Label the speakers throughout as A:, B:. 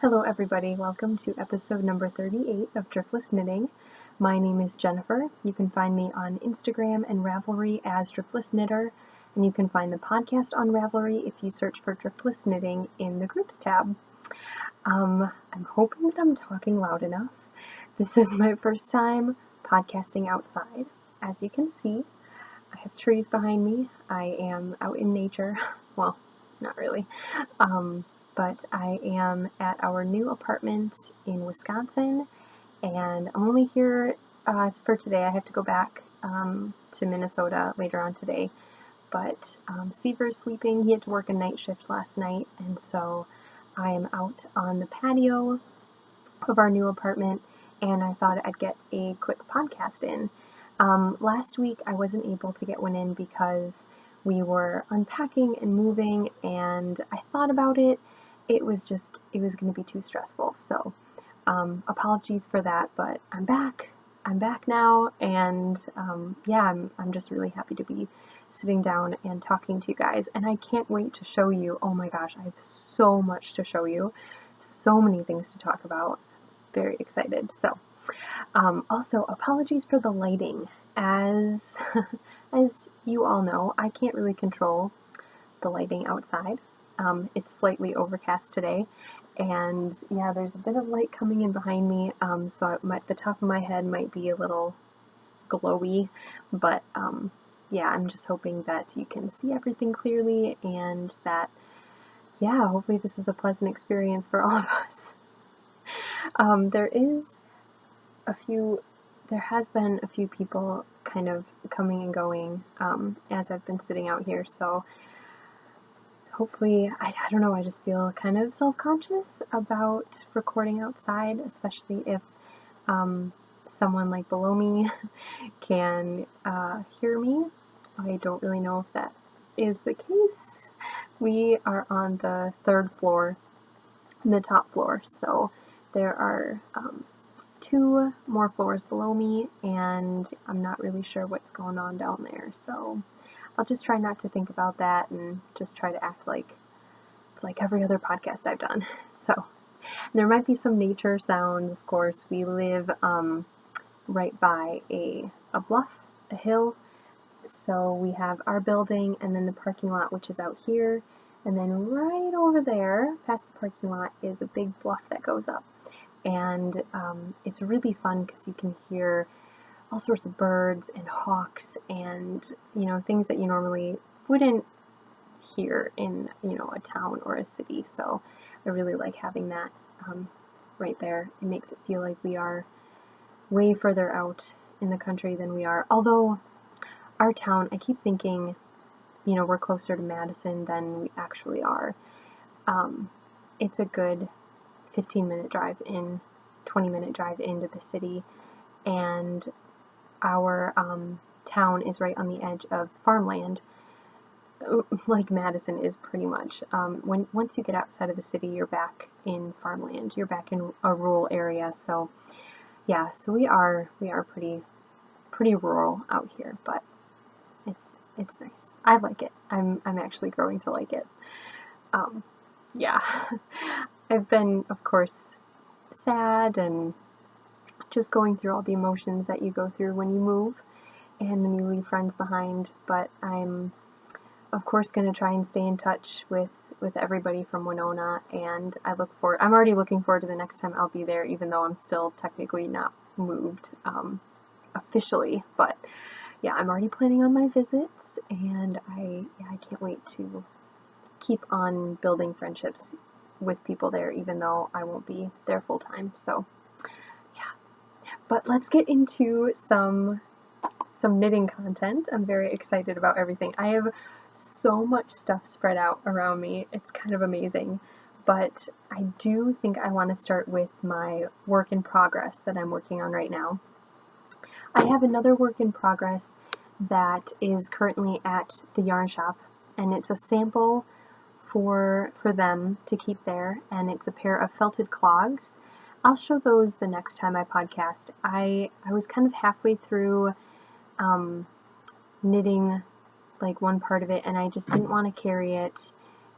A: Hello everybody, welcome to episode number 38 of Driftless Knitting. My name is Jennifer. You can find me on Instagram and Ravelry as Driftless Knitter, and you can find the podcast on Ravelry if you search for Driftless Knitting in the Groups tab. I'm hoping that I'm talking loud enough. This is my first time podcasting outside. As you can see, I have trees behind me. I am out in nature. Well, not really. But I am at our new apartment in Wisconsin, and I'm only here for today. I have to go back to Minnesota later on today, but Seaver is sleeping. He had to work a night shift last night, and so I am out on the patio of our new apartment, and I thought I'd get a quick podcast in. Last week I wasn't able to get one in because we were unpacking and moving, and I thought about it. It was going to be too stressful. So, apologies for that, but I'm back now, and I'm just really happy to be sitting down and talking to you guys, and I can't wait to show you. Oh my gosh, I have so much to show you, so many things to talk about. Very excited. So, also apologies for the lighting. As you all know, I can't really control the lighting outside. It's slightly overcast today, and yeah, there's a bit of light coming in behind me, so the top of my head might be a little glowy, but yeah, I'm just hoping that you can see everything clearly, and that, yeah, hopefully this is a pleasant experience for all of us. There has been a few people kind of coming and going as I've been sitting out here, so hopefully, I don't know, I just feel kind of self-conscious about recording outside, especially if someone like below me can hear me. I don't really know if that is the case. We are on the third floor, the top floor, so there are 2 more floors below me, and I'm not really sure what's going on down there, so I'll just try not to think about that and just try to act like it's like every other podcast I've done. So there might be some nature sound, of course. We live right by a bluff, a hill. So we have our building and then the parking lot, which is out here. And then right over there, past the parking lot, is a big bluff that goes up. And it's really fun because you can hear all sorts of birds and hawks and, things that you normally wouldn't hear in, a town or a city. So I really like having that right there. It makes it feel like we are way further out in the country than we are. Although our town, I keep thinking, we're closer to Madison than we actually are. It's a good 15-minute drive in, 20-minute drive into the city, and our town is right on the edge of farmland, like Madison is pretty much. Once you get outside of the city, you're back in farmland. You're back in a rural area. So yeah, so we are pretty rural out here, but it's nice. I like it. I'm actually growing to like it. Yeah, I've been, of course, sad and just going through all the emotions that you go through when you move and when you leave friends behind, but I'm of course going to try and stay in touch with everybody from Winona, and I'm already looking forward to the next time I'll be there, even though I'm still technically not moved officially, but yeah, I'm already planning on my visits, and I can't wait to keep on building friendships with people there, even though I won't be there full time. So but let's get into some knitting content. I'm very excited about everything. I have so much stuff spread out around me. It's kind of amazing. But I do think I want to start with my work in progress that I'm working on right now. I have another work in progress that is currently at the yarn shop, and it's a sample for them to keep there, and it's a pair of felted clogs. I'll show those the next time I podcast. I was kind of halfway through knitting like one part of it, and I just didn't want to carry it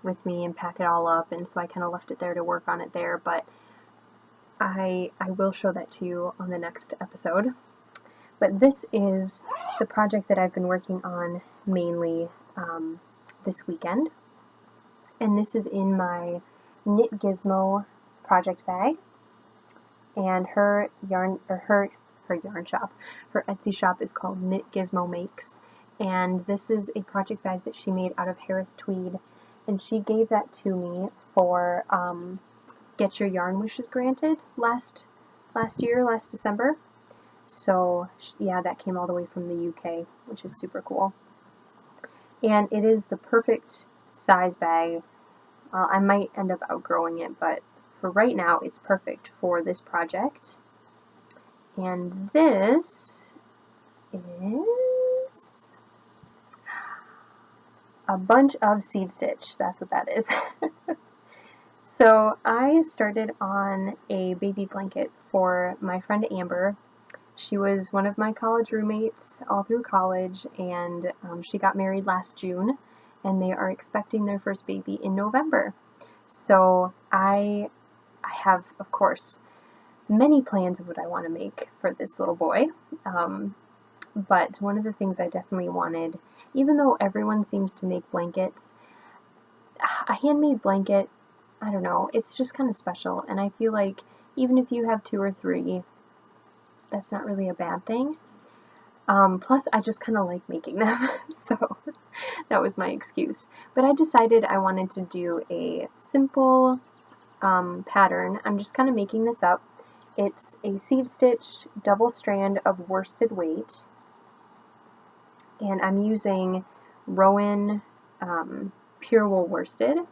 A: with me and pack it all up, and so I kind of left it there to work on it there, but I will show that to you on the next episode. But this is the project that I've been working on mainly this weekend, and this is in my Knit Gizmo project bag, and her yarn shop, her Etsy shop is called Knit Gizmo Makes, and this is a project bag that she made out of Harris tweed, and she gave that to me for Get Your Yarn Wishes Granted last December. So yeah, that came all the way from the UK, which is super cool. And it is the perfect size bag. I might end up outgrowing it, but for right now, it's perfect for this project. And this is a bunch of seed stitch. That's what that is. So I started on a baby blanket for my friend Amber. She was one of my college roommates all through college, and she got married last June, and they are expecting their first baby in November. So I have, of course, many plans of what I want to make for this little boy, but one of the things I definitely wanted, even though everyone seems to make blankets, a handmade blanket, I don't know, it's just kind of special, and I feel like even if you have 2 or 3, that's not really a bad thing. Plus, I just kind of like making them, so that was my excuse. But I decided I wanted to do a simple pattern. I'm just kind of making this up. It's a seed stitch double strand of worsted weight, and I'm using Rowan Pure Wool Worsted.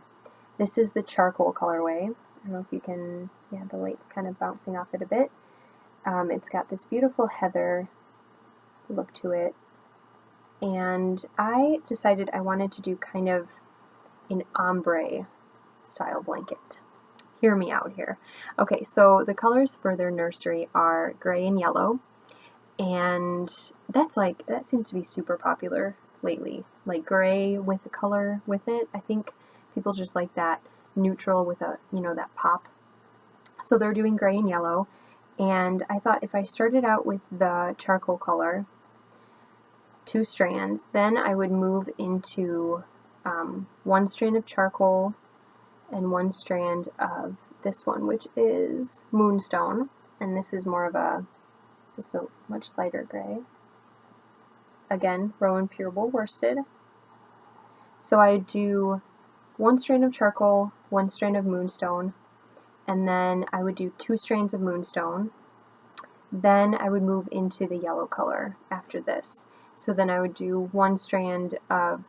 A: This is the charcoal colorway. I don't know if you can, yeah, the light's kind of bouncing off it a bit. It's got this beautiful heather look to it, and I decided I wanted to do kind of an ombre style blanket. Hear me out here. Okay, so the colors for their nursery are gray and yellow, and that seems to be super popular lately, like gray with a color with it. I think people just like that neutral with a, that pop. So they're doing gray and yellow, and I thought if I started out with the charcoal color, 2 strands, then I would move into 1 strand of charcoal and 1 strand of this one, which is Moonstone, and this is more of just a much lighter gray. Again, Rowan Pure Wool Worsted. So I do 1 strand of charcoal, 1 strand of Moonstone, and then I would do 2 strands of Moonstone. Then I would move into the yellow color after this. So then I would do 1 strand of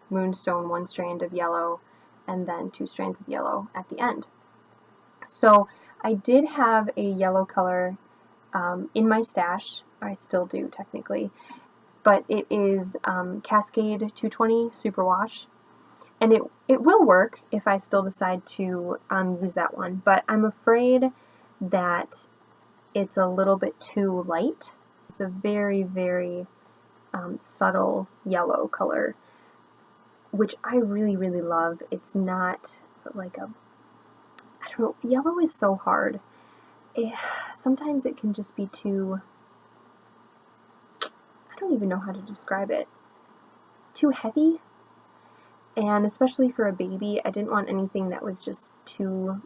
A: Moonstone, 1 strand of yellow, and then 2 strands of yellow at the end. So I did have a yellow color in my stash. I still do technically, but it is Cascade 220 Superwash, and it will work if I still decide to use that one, but I'm afraid that it's a little bit too light. It's a very, very subtle yellow color, which I really, really love. It's not like I don't know, yellow is so hard. Sometimes it can just be too, I don't even know how to describe it, too heavy. And especially for a baby, I didn't want anything that was just too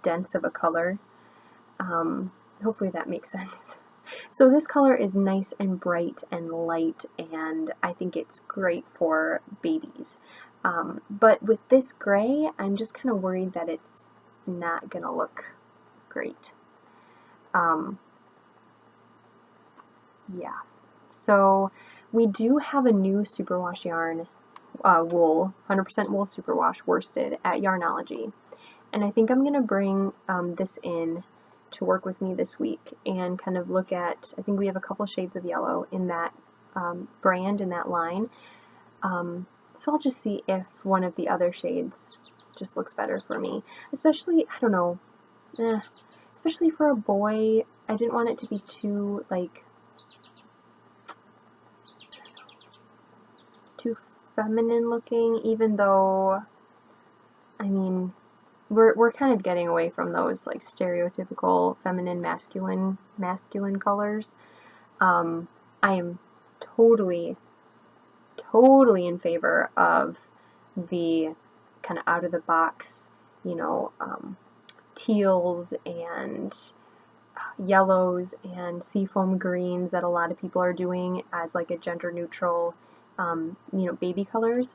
A: dense of a color. Hopefully that makes sense. So this color is nice and bright and light, and I think it's great for babies. But with this gray, I'm just kind of worried that it's not going to look great. Yeah. So we do have a new superwash yarn, wool, 100% wool superwash worsted at Yarnology. And I think I'm going to bring this in to work with me this week and kind of look at, I think we have a couple shades of yellow in that brand, in that line. So I'll just see if one of the other shades just looks better for me. Especially, I don't know, especially for a boy, I didn't want it to be too, like, too feminine looking, even though I mean, we're kind of getting away from those like stereotypical feminine masculine colors. I am totally in favor of the kind of out of the box, teals and yellows and seafoam greens that a lot of people are doing as like a gender neutral, baby colors.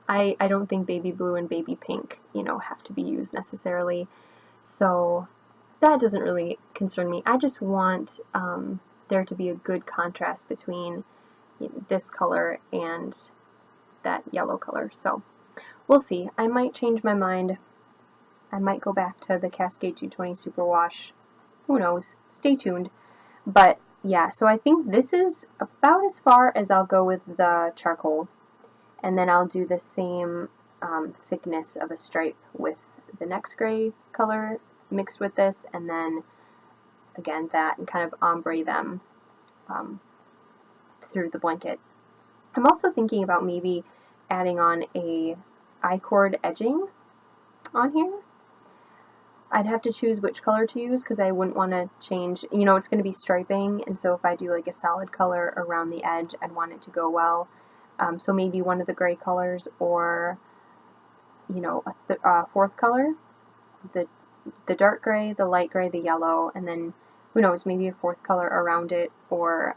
A: I don't think baby blue and baby pink, have to be used necessarily. So that doesn't really concern me. I just want there to be a good contrast between this color and that yellow color. So we'll see. I might change my mind. I might go back to the Cascade 220 Superwash. Who knows? Stay tuned. But yeah, so I think this is about as far as I'll go with the charcoal. And then I'll do the same thickness of a stripe with the next gray color mixed with this, and then again that, and kind of ombre them through the blanket. I'm also thinking about maybe adding on a I-cord edging on here. I'd have to choose which color to use because I wouldn't want to change, it's going to be striping, and so if I do like a solid color around the edge, I'd want it to go well. So maybe one of the gray colors, or a fourth color, the dark gray, the light gray, the yellow, and then who knows, maybe a fourth color around it, or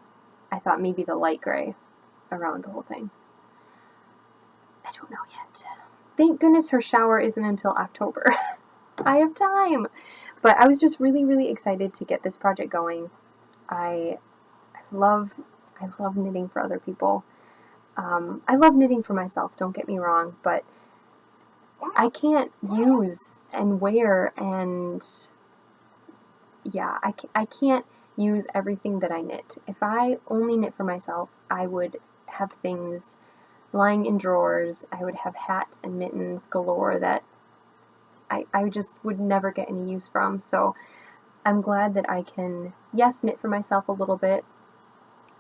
A: I thought maybe the light gray around the whole thing. I don't know yet. Thank goodness her shower isn't until October. I have time. But I was just really, really excited to get this project going. I love knitting for other people. I love knitting for myself, don't get me wrong, but I can't use and wear and, I can't use everything that I knit. If I only knit for myself, I would have things lying in drawers. I would have hats and mittens galore that I just would never get any use from. So I'm glad that I can, yes, knit for myself a little bit,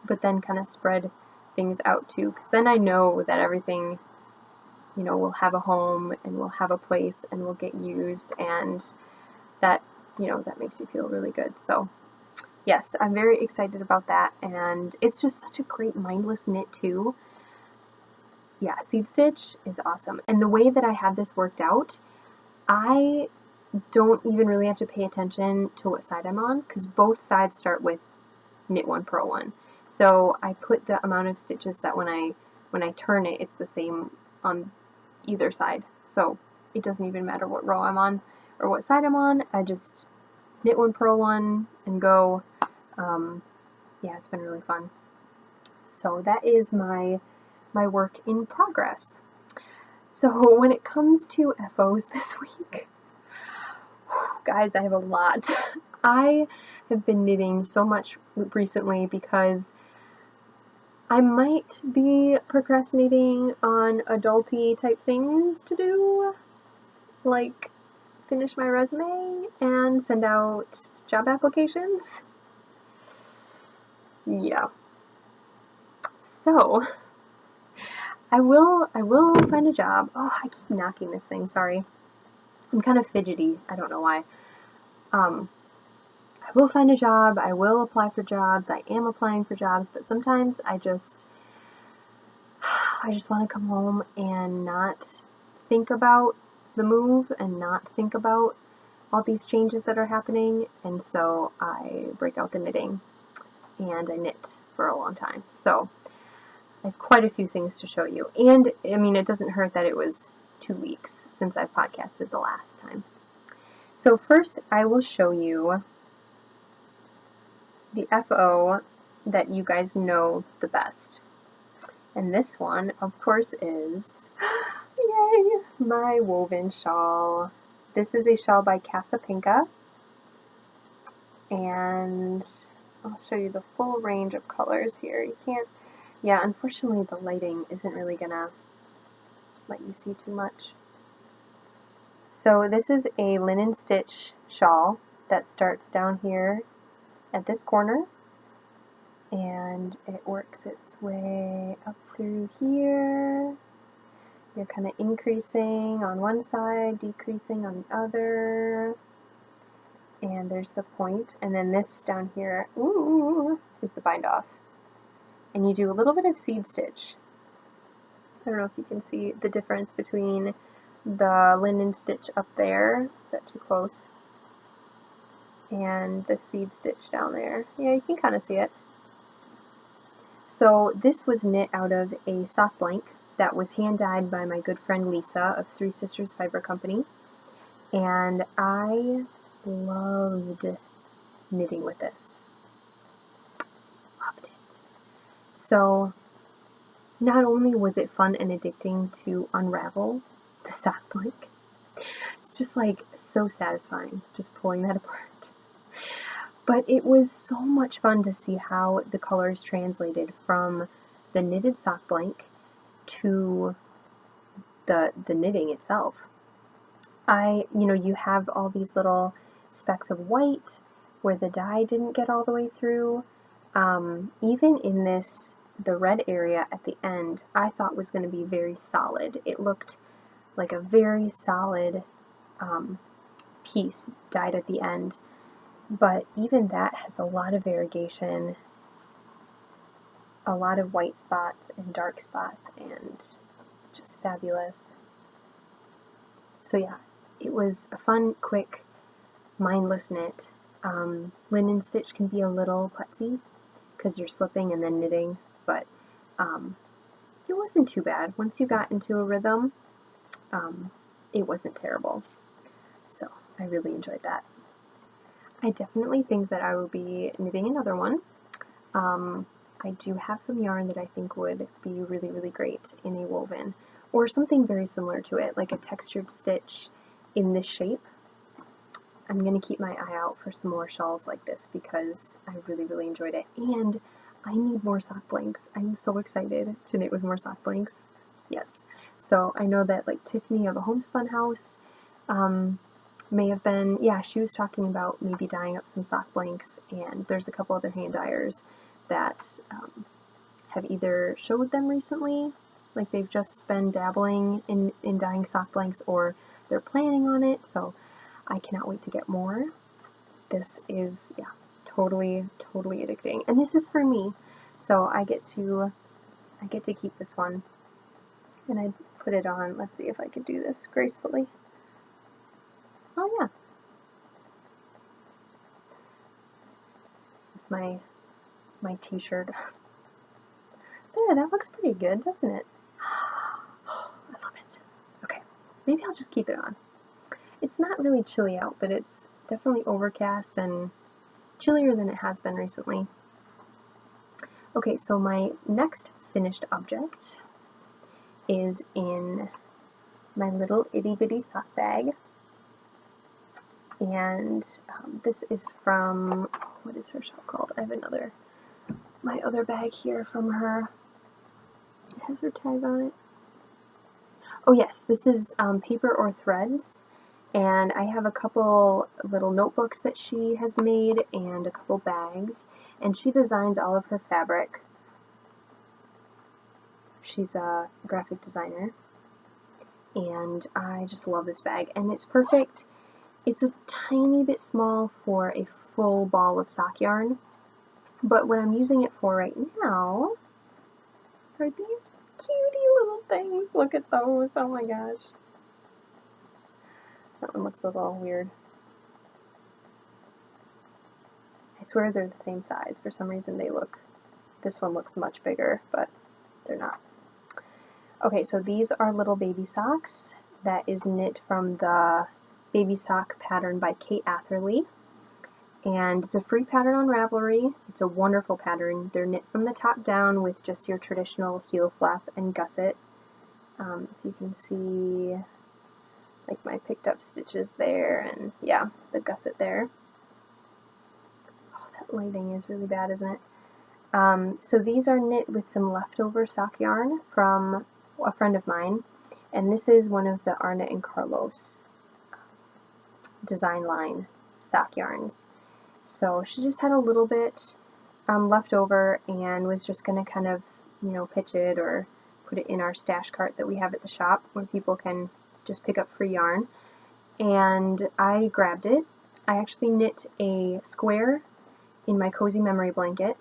A: but then kind of spread things out too, because then I know that everything, will have a home and will have a place and will get used, and that, that makes you feel really good. So yes, I'm very excited about that, and it's just such a great mindless knit too. Yeah, seed stitch is awesome. And the way that I have this worked out, I don't even really have to pay attention to what side I'm on, because both sides start with knit one, purl one. So I put the amount of stitches that when I turn it, it's the same on either side. So it doesn't even matter what row I'm on or what side I'm on. I just knit one, purl one, and go. Yeah, it's been really fun. So that is my work in progress. So when it comes to FOs this week, guys, I have a lot. I have been knitting so much recently because I might be procrastinating on adulty type things to do, like finish my resume and send out job applications. Yeah. So I will find a job. Oh, I keep knocking this thing, sorry. I'm kind of fidgety. I don't know why. I will find a job. I will apply for jobs. I am applying for jobs, but sometimes I just want to come home and not think about the move and not think about all these changes that are happening, and so I break out the knitting and I knit for a long time. So I have quite a few things to show you, and I mean, it doesn't hurt that it was 2 weeks since I've podcasted the last time. So first I will show you the FO that you guys know the best. And this one, of course, is, yay, my woven shawl. This is a shawl by Casapinka, and I'll show you the full range of colors here. You can't, yeah, unfortunately the lighting isn't really gonna let you see too much. So this is a linen stitch shawl that starts down here at this corner, and it works its way up through here You're kind of increasing on one side, decreasing on the other. And there's the point. And then this down here, ooh, is the bind off. And you do a little bit of seed stitch. I don't know if you can see the difference between the linen stitch up there. Is that too close? And the seed stitch down there. Yeah, you can kind of see it. So this was knit out of a sock blank that was hand dyed by my good friend Lisa of Three Sisters Fiber Company. And I loved knitting with this. Loved it. So not only was it fun and addicting to unravel the sock blank, it's just like so satisfying just pulling that apart. But it was so much fun to see how the colors translated from the knitted sock blank to the knitting itself. You have all these little specks of white where the dye didn't get all the way through. Even in the red area at the end, I thought was going to be very solid. It looked like a very solid piece dyed at the end. But even that has a lot of variegation, a lot of white spots and dark spots, and just fabulous. So yeah, it was a fun, quick, mindless knit. Linen stitch can be a little putzy because you're slipping and then knitting, but it wasn't too bad. Once you got into a rhythm, it wasn't terrible. So I really enjoyed that. I definitely think that I will be knitting another one. I do have some yarn that I think would be really, really great in a woven, or something very similar to it, like a textured stitch in this shape. I'm going to keep my eye out for some more shawls like this because I really, really enjoyed it. And I need more sock blanks. I'm so excited to knit with more sock blanks. Yes. So I know that like Tiffany of a Homespun House may have been, yeah, she was talking about maybe dyeing up some sock blanks, and there's a couple other hand dyers that have either showed them recently, like they've just been dabbling in dyeing sock blanks, or they're planning on it, so I cannot wait to get more. This is, yeah, totally, totally addicting. And this is for me, so I get to keep this one. And I put it on, let's see if I could do this gracefully. Oh yeah. With my t-shirt. There, that looks pretty good, doesn't it? I love it. Okay, maybe I'll just keep it on. It's not really chilly out, but it's definitely overcast and chillier than it has been recently. Okay, so my next finished object is in my little itty bitty sock bag. And this is from, what is her shop called? I have my other bag here from her. It has her tag on it. Oh yes, this is Paper or Threads. And I have a couple little notebooks that she has made and a couple bags. And she designs all of her fabric. She's a graphic designer. And I just love this bag. And it's perfect. It's a tiny bit small for a full ball of sock yarn, but what I'm using it for right now are these cutie little things. Look at those, oh my gosh. That one looks a little weird. I swear they're the same size. For some reason this one looks much bigger, but they're not. Okay, so these are little baby socks. That is knit from the Baby Sock pattern by Kate Atherley, and it's a free pattern on Ravelry. It's a wonderful pattern. They're knit from the top down with just your traditional heel flap and gusset. If you can see like my picked up stitches there, and yeah, the gusset there. Oh, that lighting is really bad, isn't it? So these are knit with some leftover sock yarn from a friend of mine, and this is one of the Arnett and Carlos design line sock yarns. So she just had a little bit left over and was just going to kind of, pitch it or put it in our stash cart that we have at the shop where people can just pick up free yarn. And I grabbed it. I actually knit a square in my cozy memory blanket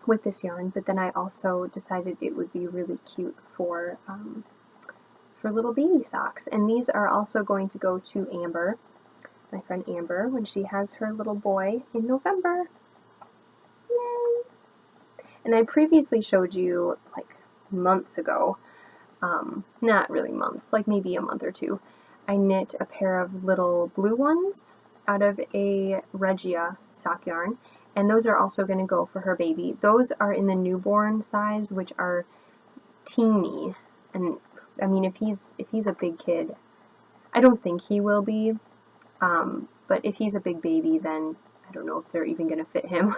A: with this yarn, but then I also decided it would be really cute for little baby socks. And these are also going to go to Amber, my friend Amber, when she has her little boy in November. Yay! And I previously showed you, like months ago, not really months, like maybe a month or two, I knit a pair of little blue ones out of a Regia sock yarn, and those are also going to go for her baby. Those are in the newborn size, which are teeny, and I mean, if he's a big kid, I don't think he will be, but if he's a big baby, then I don't know if they're even going to fit him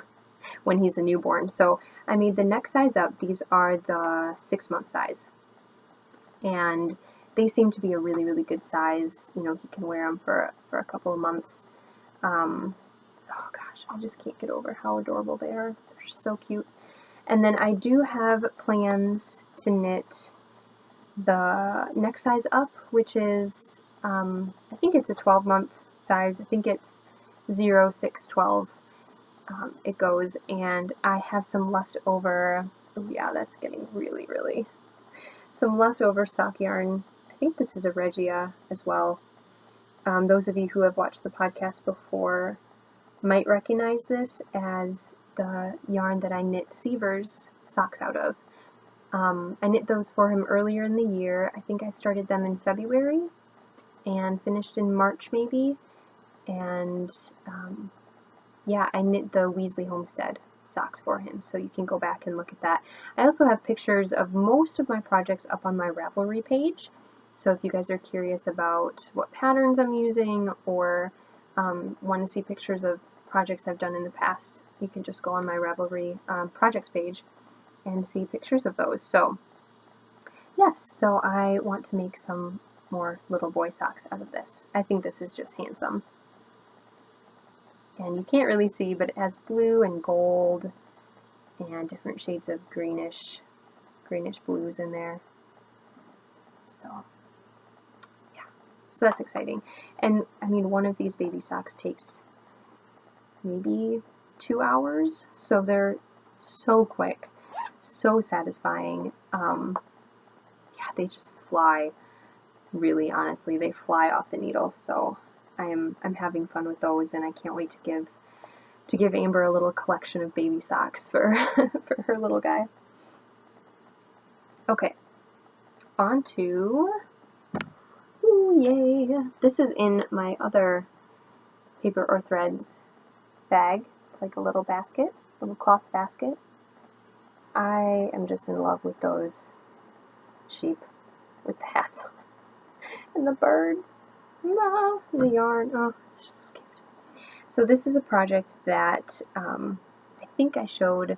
A: when he's a newborn. So I made the next size up. These are the 6-month size, and they seem to be a really, really good size. You know, he can wear them for a couple of months. Oh gosh, I just can't get over how adorable they are. They're so cute. And then I do have plans to knit the next size up, which is, I think it's a 12-month size. I think it's 0, 6, 12. It goes, and I have some leftover, oh yeah, that's getting really, really, some leftover sock yarn. I think this is a Regia as well. Those of you who have watched the podcast before might recognize this as the yarn that I knit Seaver's socks out of. I knit those for him earlier in the year. I think I started them in February and finished in March maybe. And yeah, I knit the Weasley Homestead socks for him, so you can go back and look at that. I also have pictures of most of my projects up on my Ravelry page, so if you guys are curious about what patterns I'm using or want to see pictures of projects I've done in the past, you can just go on my Ravelry projects page and see pictures of those. So yes, so I want to make some more little boy socks out of this. I think this is just handsome. And you can't really see, but it has blue and gold and different shades of greenish blues in there. So yeah, so that's exciting. And I mean, one of these baby socks takes maybe 2 hours, so they're so quick, so satisfying. Yeah, they just fly. Really, honestly, they fly off the needle. So I'm having fun with those, and I can't wait to give Amber a little collection of baby socks for for her little guy. Okay, on to, ooh, yay! This is in my other paper or threads bag. It's like a little basket, little cloth basket. I am just in love with those sheep with the hats on and the birds. Ah, the yarn. Oh, it's just so cute. So this is a project that I think I showed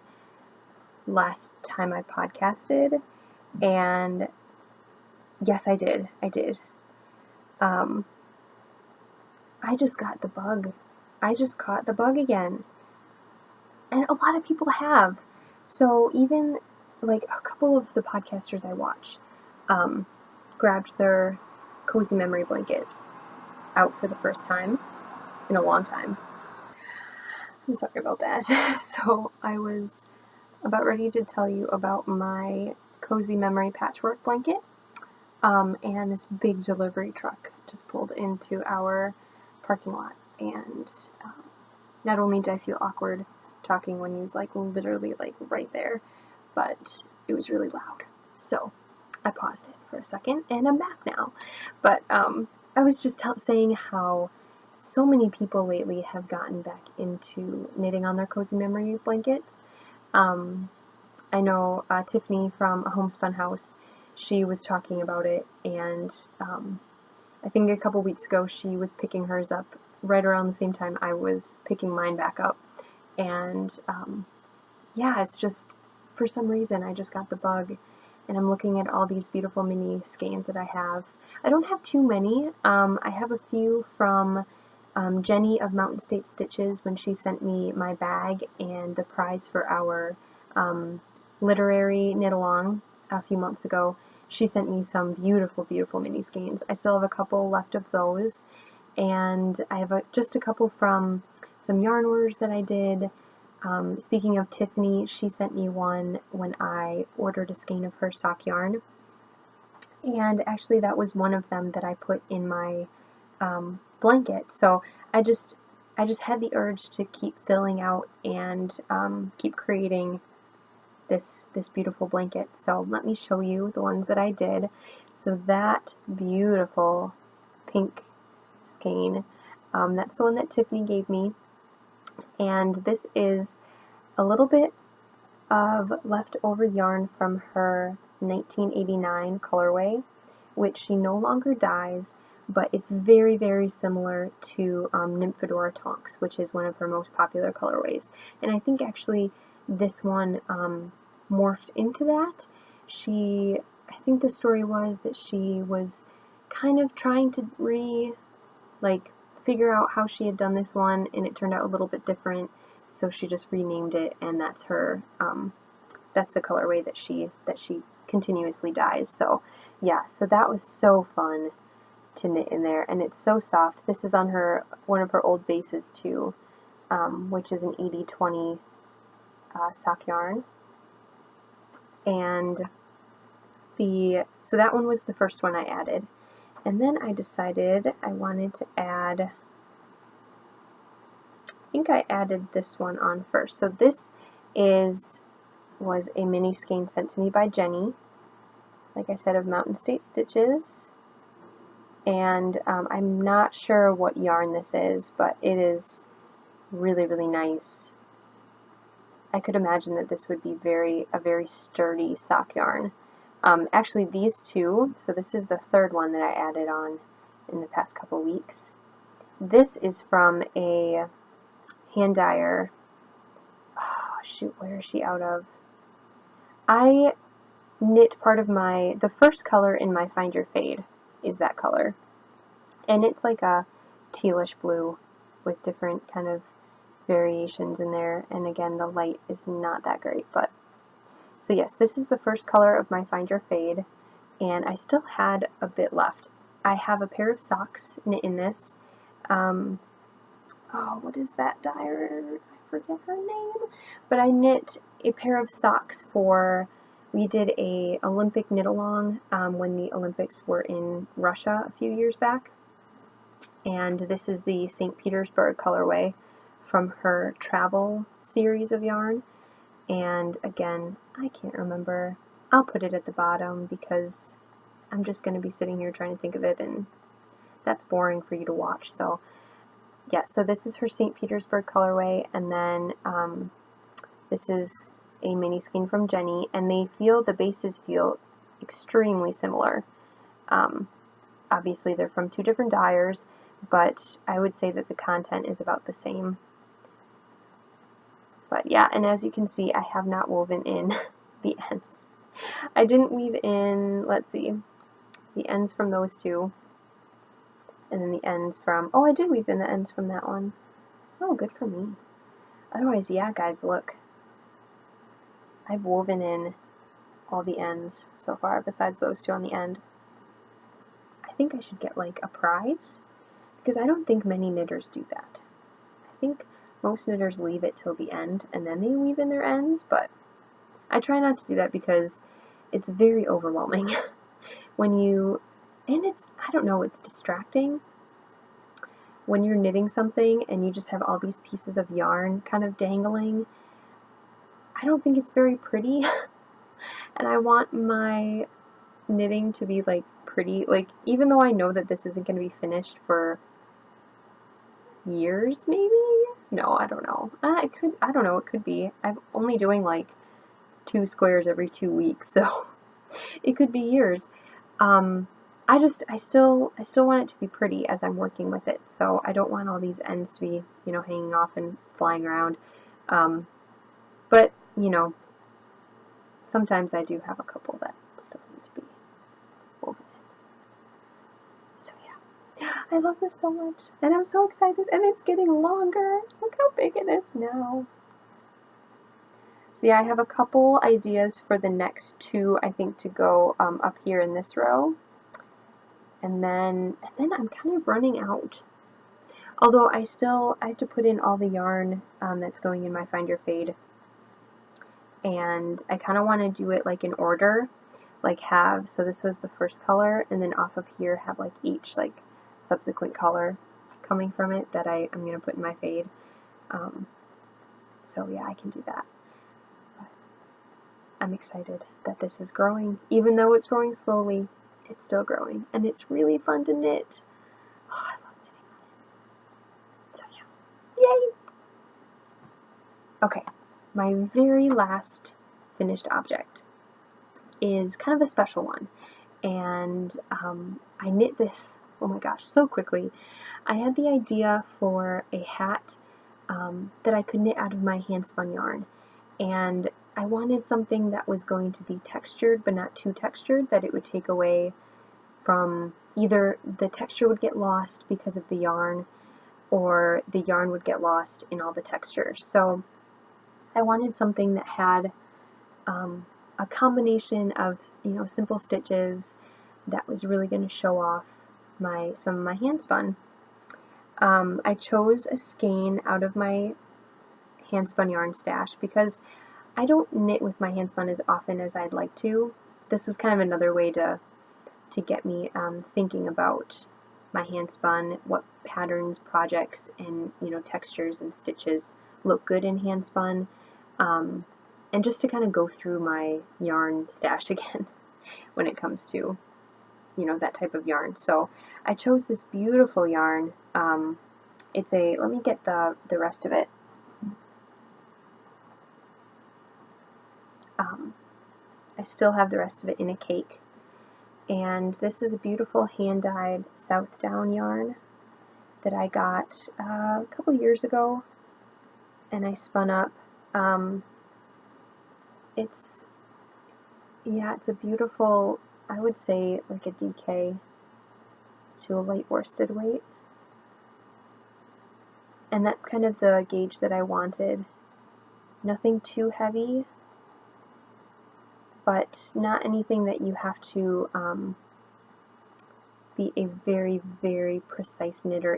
A: last time I podcasted, and yes, I did. I just got the bug. I just caught the bug again, and a lot of people have. So even like a couple of the podcasters I watch grabbed their cozy memory blankets out for the first time in a long time. I'm sorry about that. So I was about ready to tell you about my cozy memory patchwork blanket, and this big delivery truck just pulled into our parking lot, and not only did I feel awkward talking when he was like literally like right there, but it was really loud. So I paused it for a second, and I'm back now. But I was just saying how so many people lately have gotten back into knitting on their cozy memory blankets. I know Tiffany from A Homespun House, she was talking about it, and I think a couple weeks ago she was picking hers up right around the same time I was picking mine back up. And yeah, it's just, for some reason, I just got the bug, and I'm looking at all these beautiful mini skeins that I have. I don't have too many. I have a few from Jenny of Mountain State Stitches when she sent me my bag and the prize for our literary knit along a few months ago, she sent me some beautiful, beautiful mini skeins. I still have a couple left of those, and I have just a couple from some yarn orders that I did. Speaking of Tiffany, she sent me one when I ordered a skein of her sock yarn, and actually that was one of them that I put in my blanket. So I just had the urge to keep filling out and keep creating this beautiful blanket. So let me show you the ones that I did. So that beautiful pink skein, that's the one that Tiffany gave me, and this is a little bit of leftover yarn from her 1989 colorway, which she no longer dyes, but it's very, very similar to Nymphadora Tonks, which is one of her most popular colorways. And I think actually this one morphed into that. I think the story was that she was kind of trying to figure out how she had done this one, and it turned out a little bit different, so she just renamed it, and that's her, that's the colorway that she continuously dyes. So yeah, so that was so fun to knit in there, and it's so soft. This is on one of her old bases too, which is an 80/20 sock yarn, and so that one was the first one I added. And then I decided I wanted to add, I think I added this one on first. So this was a mini skein sent to me by Jenny, like I said, of Mountain State Stitches. And I'm not sure what yarn this is, but it is really, really nice. I could imagine that this would be a very sturdy sock yarn. Actually, these two, so this is the third one that I added on in the past couple weeks. This is from a hand dyer. Oh, shoot, where is she out of? I knit part of the first color in my Find Your Fade is that color. And it's like a tealish blue with different kind of variations in there. And again, the light is not that great, but so yes, this is the first color of my Find Your Fade, and I still had a bit left. I have a pair of socks knit in this. Oh, what is that dyer? I forget her name. But I knit a pair of socks we did a Olympic knit-along when the Olympics were in Russia a few years back. And this is the St. Petersburg colorway from her travel series of yarn. And again, I can't remember. I'll put it at the bottom because I'm just going to be sitting here trying to think of it, and that's boring for you to watch. So yes, so this is her St. Petersburg colorway, and then this is a mini skein from Jenny, and the bases feel extremely similar. Obviously they're from two different dyers, but I would say that the content is about the same. But yeah, and as you can see, I have not woven in the ends. I didn't weave in, let's see, the ends from those two, and then the ends from, oh, I did weave in the ends from that one. Oh, good for me. Otherwise, yeah, guys, look. I've woven in all the ends so far, besides those two on the end. I think I should get, like, a prize, because I don't think many knitters do that. I think most knitters leave it till the end, and then they weave in their ends, but I try not to do that because it's very overwhelming and I don't know, it's distracting when you're knitting something and you just have all these pieces of yarn kind of dangling. I don't think it's very pretty, and I want my knitting to be, like, pretty, like, even though I know that this isn't going to be finished for years, maybe? No, I don't know. I don't know, it could be. I'm only doing like 2 squares every 2 weeks, so it could be years. I still want it to be pretty as I'm working with it, so I don't want all these ends to be, hanging off and flying around. But, sometimes I do have a couple that still need to be woven in. So yeah, I love this so much, and I'm so excited, and it's getting longer. Look how big it is now. So yeah, I have a couple ideas for the next two, I think, to go up here in this row. And then I'm kind of running out. Although I have to put in all the yarn that's going in my Find Your Fade. And I kind of want to do it like in order, like so this was the first color, and then off of here have like each like subsequent color coming from it that I'm going to put in my fade. So yeah, I can do that. But I'm excited that this is growing. Even though it's growing slowly, it's still growing, and it's really fun to knit. Oh, I love knitting on it. So yeah, yay! Okay, my very last finished object is kind of a special one, and I knit this, oh my gosh, so quickly. I had the idea for a hat that I could knit out of my hand-spun yarn, and I wanted something that was going to be textured but not too textured, that it would take away from either the texture would get lost because of the yarn, or the yarn would get lost in all the texture. So I wanted something that had a combination of, simple stitches that was really going to show off some of my hand spun. I chose a skein out of my hand spun yarn stash because I don't knit with my hand spun as often as I'd like to. This was kind of another way to get me thinking about my hand spun, what patterns, projects, and textures and stitches look good in hand spun, and just to kind of go through my yarn stash again when it comes to that type of yarn. So I chose this beautiful yarn. Let me get the rest of it. I still have the rest of it in a cake. And this is a beautiful hand-dyed South Down yarn that I got a couple years ago, and I spun up. It's a beautiful, I would say like a DK to a light worsted weight. And that's kind of the gauge that I wanted. Nothing too heavy, but not anything that you have to be a very, very precise knitter.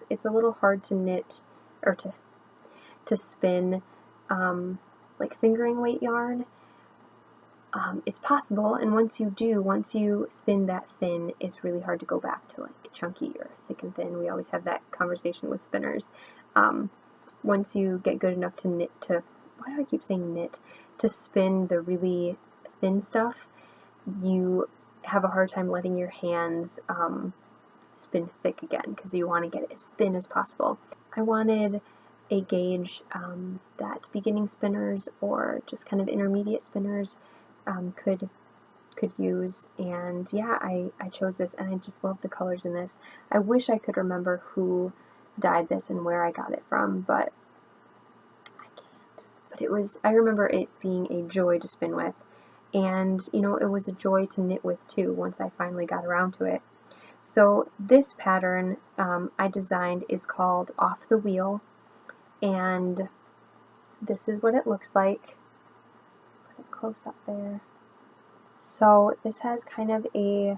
A: It's a little hard to knit or to spin like fingering weight yarn. It's possible, and once you spin that thin, it's really hard to go back to like chunky or thick and thin. We always have that conversation with spinners. Once you get good enough to why do I keep saying knit? To spin the really thin stuff, you have a hard time letting your hands spin thick again because you want to get it as thin as possible. I wanted a gauge that beginning spinners or just kind of intermediate spinners could use, and yeah, I chose this, and I just love the colors in this. I wish I could remember who dyed this and where I got it from, but I can't. But I remember it being a joy to spin with, and it was a joy to knit with too once I finally got around to it. So this pattern I designed is called Off the Wheel, and this is what it looks like. Put it close up there. So this has kind of I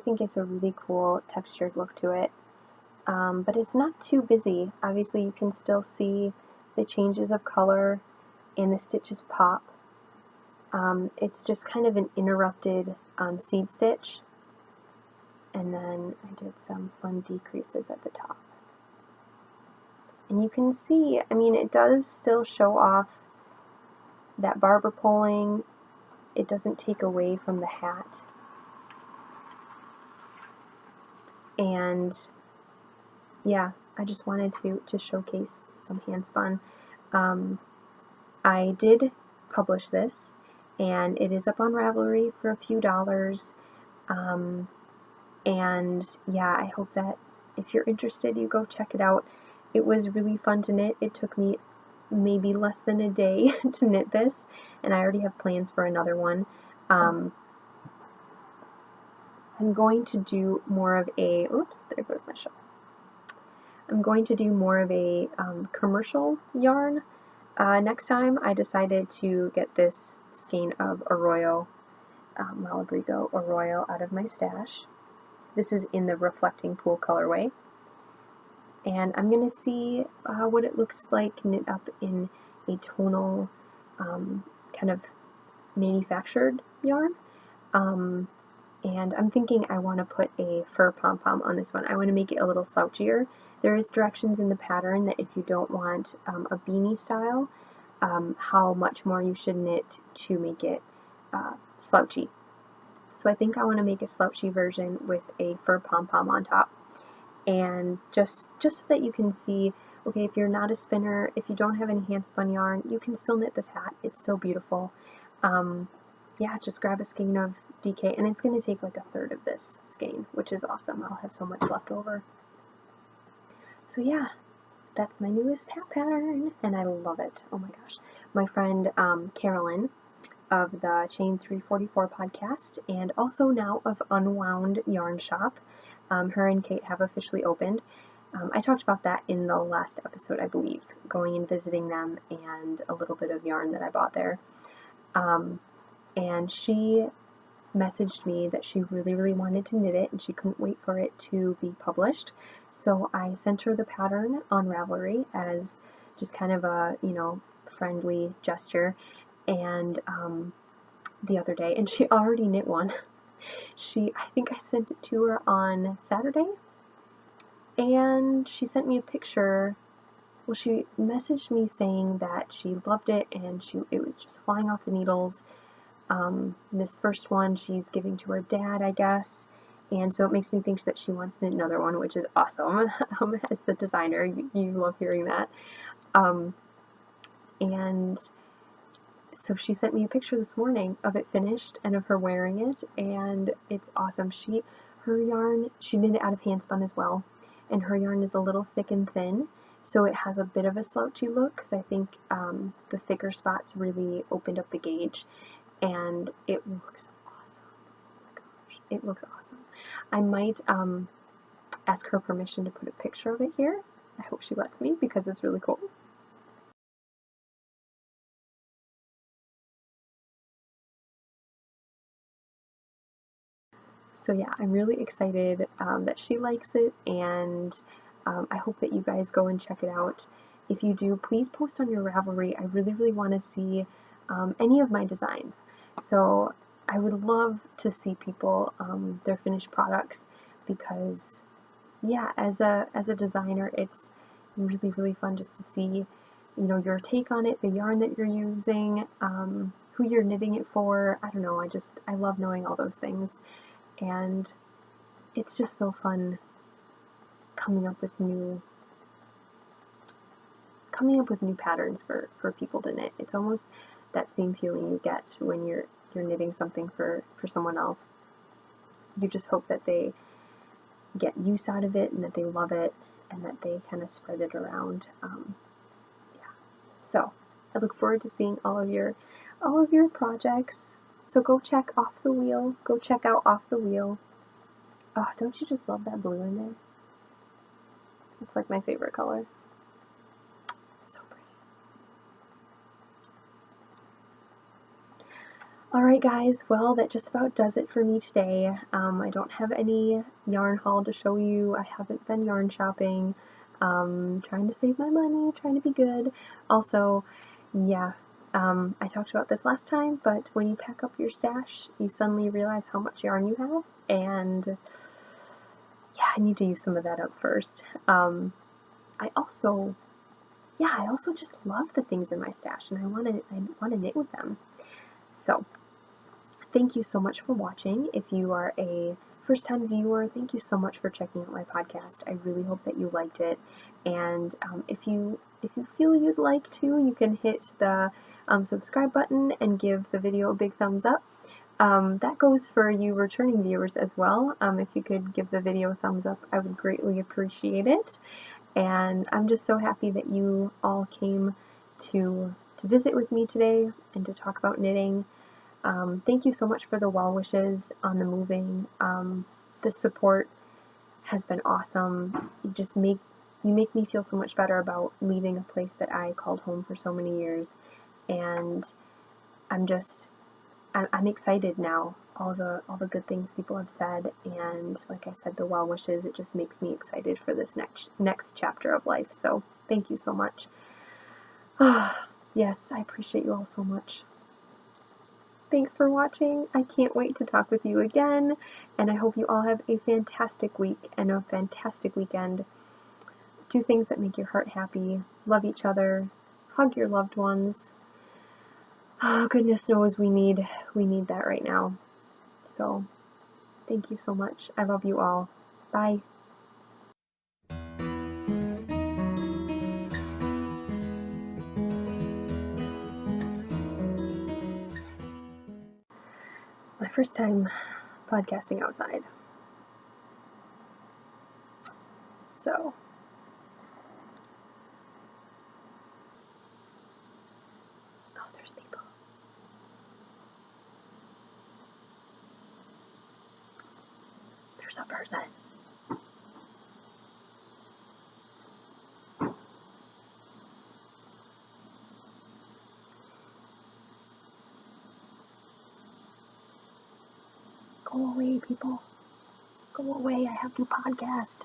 A: think it's a really cool textured look to it, but it's not too busy. Obviously you can still see the changes of color and the stitches pop. It's just kind of an interrupted seed stitch, and then I did some fun decreases at the top. And you can see, it does still show off that barber poling. It doesn't take away from the hat. And yeah, I just wanted to showcase some hand spun. I did publish this, and it is up on Ravelry for a few dollars. And yeah, I hope that if you're interested, you go check it out. It was really fun to knit. It took me maybe less than a day to knit this, and I already have plans for another one. I'm going to do more of oops, there goes my shawl. I'm going to do more of a commercial yarn Next time I decided to get this skein of Arroyo, Malabrigo Arroyo out of my stash. This is in the Reflecting Pool colorway. And I'm going to see what it looks like knit up in a tonal kind of manufactured yarn. And I'm thinking I want to put a fur pom-pom on this one. I want to make it a little slouchier. There is directions in the pattern that if you don't want a beanie style, how much more you should knit to make it slouchy. So I think I want to make a slouchy version with a fur pom-pom on top. And just so that you can see, okay, if you're not a spinner, if you don't have any hand-spun yarn, you can still knit this hat. It's still beautiful. Yeah, just grab a skein of DK, and it's going to take like a third of this skein, which is awesome. I'll have so much left over. So yeah, that's my newest hat pattern, and I love it. Oh my gosh. My friend Carolyn of the Chain 344 podcast, and also now of Unwound Yarn Shop, her and Kate have officially opened. I talked about that in the last episode, I believe, going and visiting them and a little bit of yarn that I bought there. And she messaged me that she really wanted to knit it and she couldn't wait for it to be published. So I sent her the pattern on Ravelry as just kind of a, friendly gesture. And the other day, and she already knit one. I think I sent it to her on Saturday, and she sent me a picture. Well, she messaged me saying that she loved it and it was just flying off the needles. This first one she's giving to her dad, I guess, and so it makes me think that she wants to knit another one, which is awesome. As the designer, you love hearing that. And so she sent me a picture this morning of it finished and of her wearing it, and it's awesome. Her yarn, she knit it out of hand-spun as well, and her yarn is a little thick and thin, so it has a bit of a slouchy look, because I think the thicker spots really opened up the gauge, and it looks awesome. Oh my gosh, it looks awesome. I might ask her permission to put a picture of it here. I hope she lets me, because it's really cool. So yeah, I'm really excited that she likes it, and I hope that you guys go and check it out. If you do, please post on your Ravelry. I really want to see any of my designs. So I would love to see people, their finished products, because yeah, as a designer, it's really fun just to see, your take on it, the yarn that you're using, who you're knitting it for. I don't know, I love knowing all those things. And it's just so fun coming up with new patterns for people to knit. It's almost that same feeling you get when you're knitting something for someone else. You just hope that they get use out of it and that they love it and that they kind of spread it around. Yeah. So I look forward to seeing all of your projects. So go check Off the Wheel. Go check out Off the Wheel. Oh, don't you just love that blue in there? It's like my favorite color. So pretty. Alright guys, well that just about does it for me today. I don't have any yarn haul to show you. I haven't been yarn shopping. Trying to save my money, trying to be good. Also, yeah, I talked about this last time, but when you pack up your stash, you suddenly realize how much yarn you have, and yeah, I need to use some of that up first. I also just love the things in my stash, and I want to knit with them. So, thank you so much for watching. If you are a first-time viewer, thank you so much for checking out my podcast. I really hope that you liked it, and if you feel you'd like to, you can hit the subscribe button and give the video a big thumbs up. That goes for you returning viewers as well. If you could give the video a thumbs up, I would greatly appreciate it. And I'm just so happy that you all came to visit with me today and to talk about knitting. Thank you so much for the well wishes on the moving. The support has been awesome. You just make you make me feel so much better about leaving a place that I called home for so many years, and I'm excited now. All the good things people have said, and like I said, the well wishes, it just makes me excited for this next chapter of life. So thank you so much. Yes, I appreciate you all so much. Thanks for watching. I can't wait to talk with you again, and I hope you all have a fantastic week and a fantastic weekend. Do things that make your heart happy. Love each other. Hug your loved ones. Oh, goodness knows we need that right now. So, thank you so much. I love you all. Bye. It's my first time podcasting outside. So, oh, there's people. There's a person. Go away, people. Go away. I have to podcast.